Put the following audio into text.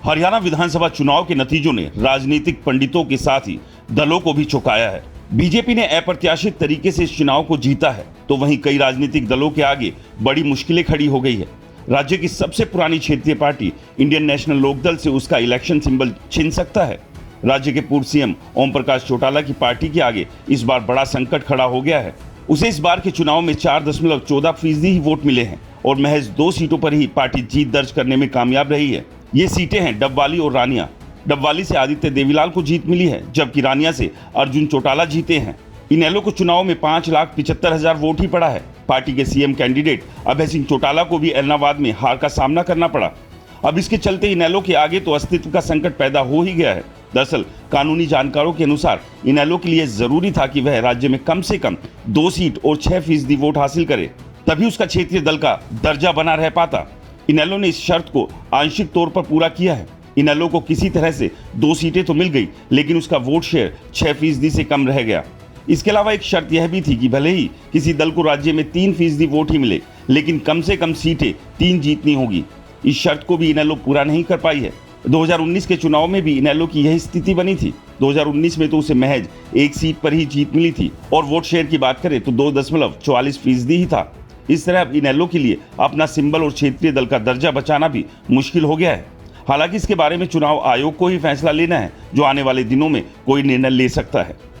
हरियाणा विधानसभा चुनाव के नतीजों ने राजनीतिक पंडितों के साथ ही दलों को भी चौंकाया है। बीजेपी ने अप्रत्याशित तरीके से इस चुनाव को जीता है, तो वहीं कई राजनीतिक दलों के आगे बड़ी मुश्किलें खड़ी हो गई है। राज्य की सबसे पुरानी क्षेत्रीय पार्टी इंडियन नेशनल लोकदल से उसका इलेक्शन सिंबल छिन सकता है। राज्य के पूर्व सीएम ओम प्रकाश चौटाला की पार्टी के आगे इस बार बड़ा संकट खड़ा हो गया है। उसे इस बार के चुनाव में 4.14% ही वोट मिले हैं और महज 2 सीटों पर ही पार्टी जीत दर्ज करने में कामयाब रही है। ये सीटें हैं डबवाली और रानिया। डबवाली से आदित्य देवीलाल को जीत मिली है, जबकि रानिया से अर्जुन चौटाला जीते हैं। इनेलो को चुनाव में 5,75,000 वोट ही पड़ा है। पार्टी के सीएम कैंडिडेट अभय सिंह चौटाला को भी एलनाबाद में हार का सामना करना पड़ा। अब इसके चलते इनेलो के आगे तो अस्तित्व का संकट पैदा हो ही गया है। दरअसल कानूनी जानकारों के अनुसार इनेलो के लिए जरूरी था कि वह राज्य में कम से कम 2 सीट और 6% वोट हासिल करे, तभी उसका क्षेत्रीय दल का दर्जा बना रह पाता। इनेलो ने इस शर्त को आंशिक तौर पर पूरा किया है। इनेलो को किसी तरह से 2 सीटें तो मिल गई, लेकिन उसका वोट शेयर 6% से कम रह गया। इसके अलावा एक शर्त यह भी थी कि भले ही किसी दल को राज्य में 3% वोट ही मिले, लेकिन कम से कम सीटें 3 जीतनी होगी। इस शर्त को भी इनेलो पूरा नहीं कर पाई है। 2019 के चुनाव में भी इनेलो की यही स्थिति बनी थी। 2019 में तो उसे महज 1 सीट पर ही जीत मिली थी और वोट शेयर की बात करें तो 2.44% ही था। इस तरह अब इनेलो के लिए अपना सिंबल और क्षेत्रीय दल का दर्जा बचाना भी मुश्किल हो गया है। हालांकि इसके बारे में चुनाव आयोग को ही फैसला लेना है, जो आने वाले दिनों में कोई निर्णय ले सकता है।